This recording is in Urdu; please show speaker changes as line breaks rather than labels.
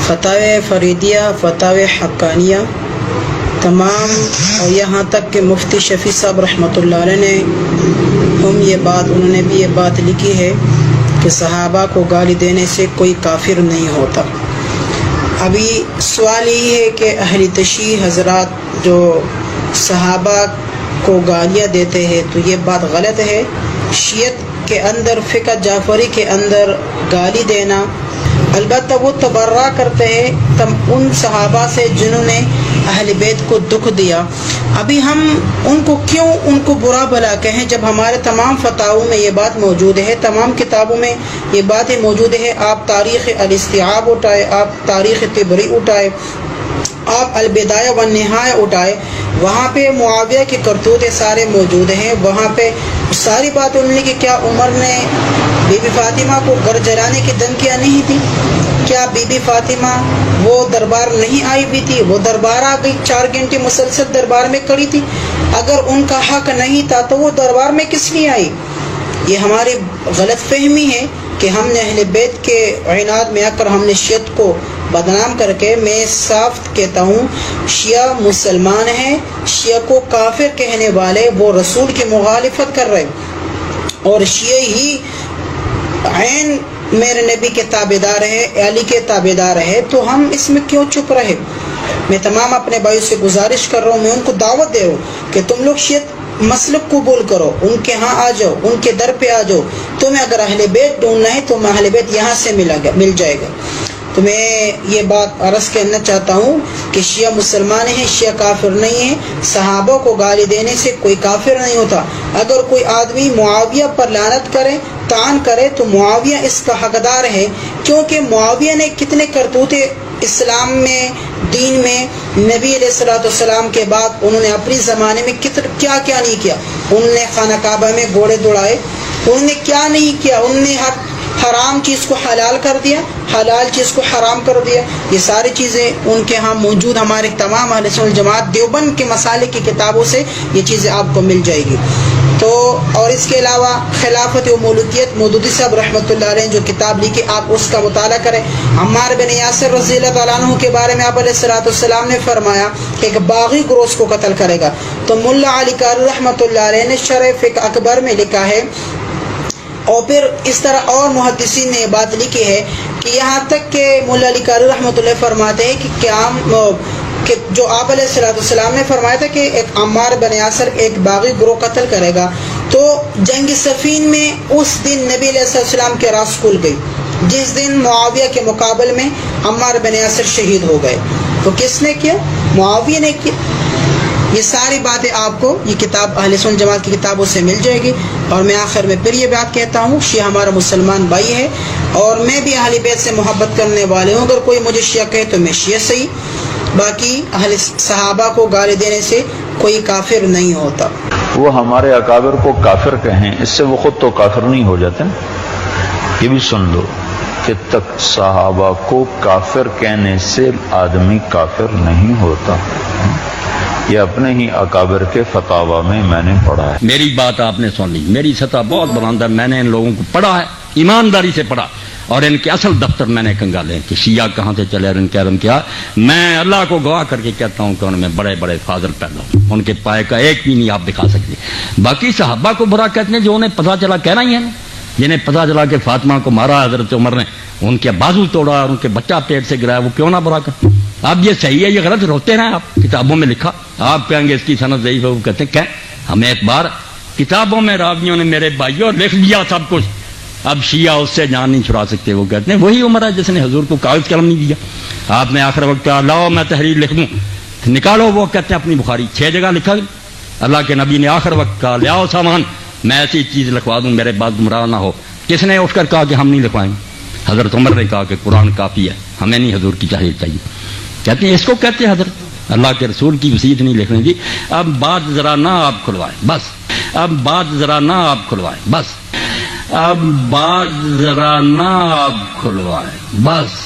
فتاوی فریدیہ، فتاوی حقانیہ تمام، اور یہاں تک کہ مفتی شفیع صاحب رحمۃ اللہ علیہ نے انہوں نے بھی یہ بات لکھی ہے کہ صحابہ کو گالی دینے سے کوئی کافر نہیں ہوتا۔ ابھی سوال یہی ہے کہ اہل تشیع حضرات جو صحابہ کو گالیاں دیتے ہیں تو یہ بات غلط ہے۔ شیعت کے اندر، فقہ جعفری کے اندر گالی دینا، البتہ وہ تبرہ کرتے ہیں ان صحابہ سے جنہوں نے اہل بیت کو دکھ دیا۔ ابھی ہم ان کو برا بھلا کہیں جب ہمارے تمام فتاووں میں یہ بات موجود ہے، تمام کتابوں میں یہ باتیں موجود ہے۔ آپ تاریخ الاستیعاب اٹھائے، آپ تاریخ طبری اٹھائے، آپ البدایہ والنہایہ اٹھائے، وہاں پہ معاویہ کے کرتوتے سارے موجود ہیں۔ وہاں پہ ساری بات انہوں نے کہ کیا عمر نے بی بی فاطمہ کو گھر جلانے کی دھمکیاں نہیں دی؟ کیا بی بی فاطمہ وہ دربار نہیں آئی بھی تھی؟ وہ دربار آ گئی، 4 گھنٹے مسلسل دربار میں کھڑی تھی۔ اگر ان کا حق نہیں تھا تو وہ دربار میں کس لیے آئی؟ یہ ہماری غلط فہمی ہے کہ ہم نے اہل بیت کے عناد میں آ کر ہم نے شیعت کو بدنام کر کے، میں صاف کہتا ہوں شیعہ مسلمان ہیں، شیعہ کو کافر کہنے والے وہ رسول کی مخالفت کر رہے، اور شیعہ ہی عین میرے نبی کے تابعدار ہے، علی کے تابعدار ہے، تو ہم اس میں کیوں چپ رہے؟ میں تمام اپنے بھائیوں سے گزارش کر رہا ہوں، میں ان کو دعوت دے رہا ہوں کہ تم لوگ شیعت مسلک قبول کرو، ان کے ہاں آ جاؤ، ان کے در پہ آ جاؤ۔ تمہیں اگر اہل بیت ڈھونڈنا ہے تو اہل بیت یہاں سے مل جائے گا۔ تو میں یہ بات عرض کرنا چاہتا ہوں کہ شیعہ مسلمان ہیں، شیعہ کافر نہیں ہیں۔ صحابہ کو گالی دینے سے کوئی کافر نہیں ہوتا۔ اگر کوئی آدمی معاویہ پر لعنت کرے، طعن کرے، تو معاویہ اس کا حقدار ہے، کیونکہ معاویہ نے کتنے کرتوتے اسلام میں، دین میں، نبی علیہ السلام کے بعد انہوں نے اپنی زمانے میں کیا کیا نہیں کیا۔ انہوں نے خانہ کعبہ میں گھوڑے دوڑائے، انہوں نے کیا نہیں کیا، انہوں نے حرام چیز کو حلال کر دیا، حلال چیز کو حرام کر دیا۔ یہ ساری چیزیں ان کے ہاں موجود، ہمارے تمام اہل سنت والجماعت دیوبند کے مسالک کی کتابوں سے یہ چیزیں آپ کو مل جائے گی۔ تو اور اس کے علاوہ خلافت و ملوکیت مودودی صاحب رحمۃ اللہ علیہ جو کتاب لکھی، آپ اس کا مطالعہ کریں۔ عمار بن یاسر رضی اللہ تعالیٰ عنہ کے بارے میں آپ علیہ السلام نے فرمایا کہ ایک باغی گروہ کو قتل کرے گا۔ تو ملا علی قاری رحمۃ اللہ علیہ نے شرح فقہ اکبر میں لکھا ہے، اور پھر اس طرح اور محدثین نے یہ بات لکھی ہے کہ یہاں تک کہ ملا علی قاری رحمۃ اللہ فرماتے ہیں کہ جو آپ علیہ السلام نے فرمایا تھا کہ ایک عمار بن یاسر ایک باغی گروہ قتل کرے گا، تو جنگ صفین میں اس دن نبی علیہ السلام کے راز کھل گئی، جس دن معاویہ کے مقابل میں عمار بن یاسر شہید ہو گئے۔ تو کس نے کیا؟ معاویہ نے کیا۔ یہ ساری باتیں آپ کو یہ کتاب اہل سنت جماعت کی کتابوں سے مل جائے گی۔ اور میں آخر میں پھر یہ بات کہتا ہوں، شیعہ ہمارا مسلمان بھائی ہے، اور میں بھی اہل بیت سے محبت کرنے والے ہوں۔ اگر کوئی مجھے شیعہ کہے تو میں شیعہ صحیح، باقی اہل صحابہ کو گالی دینے سے کوئی کافر نہیں ہوتا۔
وہ ہمارے اکابر کو کافر کہیں، اس سے وہ خود تو کافر نہیں ہو جاتے۔ یہ بھی سن لو کہ تک صحابہ کو کافر کہنے سے آدمی کافر نہیں ہوتا۔ یہ اپنے ہی اکابر کے فتاوا میں نے پڑھا ہے۔
میری بات آپ نے سن لی، میری سطح بہت بلند ہے، میں نے ان لوگوں کو پڑھا ہے، ایمانداری سے پڑھا، اور ان کے اصل دفتر میں نے کنگالے ہیں کہ شیعہ کہاں سے چلے اور ان کے کیا۔ میں اللہ کو گواہ کر کے کہتا ہوں کہ ان میں بڑے بڑے فاضل پیدا ہوں، ان کے پائے کا ایک بھی نہیں آپ دکھا سکتے۔ باقی صحابہ کو برا کہتے ہیں جو انہیں پتہ چلا، کہنا ہی ہے نا، جنہیں پتہ چلا کہ فاطمہ کو مارا حضرت عمر نے، ان کے بازو توڑا اور ان کے بچہ پیٹ سے گرایا، وہ کیوں نہ برا کرتے؟ اب یہ صحیح ہے یہ غلط، روتے رہے آپ، کتابوں میں لکھا، آپ کہیں گے اس کی سند ضعیف ہے، وہ کہتے ہیں کہ ہمیں ایک بار کتابوں میں راویوں نے میرے بھائیوں لکھ دیا سب کچھ، اب شیعہ اس سے جان نہیں چھڑا سکتے۔ وہ کہتے ہیں وہی عمر ہے جس نے حضور کو کاغذ قلم نہیں دیا۔ آپ نے آخر وقت کہا لاؤ میں تحریر لکھ دوں، نکالو، وہ کہتے ہیں اپنی بخاری 6 جگہ لکھا گیا۔ اللہ کے نبی نے آخر وقت کہا لاؤ سامان، میں ایسی چیز لکھوا دوں میرے بعد گمراہ نہ ہو۔ کس نے اٹھ کر کہا کہ ہم نہیں لکھوائیں گے؟ حضرت عمر نے کہا کہ قرآن کافی ہے، ہمیں نہیں حضور کی تحریر چاہیے۔ کہتے ہیں اس کو کہتے ہیں حضرت اللہ کے رسول کی وصیت نہیں لکھنے دی۔ اب بات ذرا نہ آپ کھلوائیں بس، اب بات ذرا نہ آپ کھلوائیں بس، اب بات ذرا نہ آپ کھلوائیں بس۔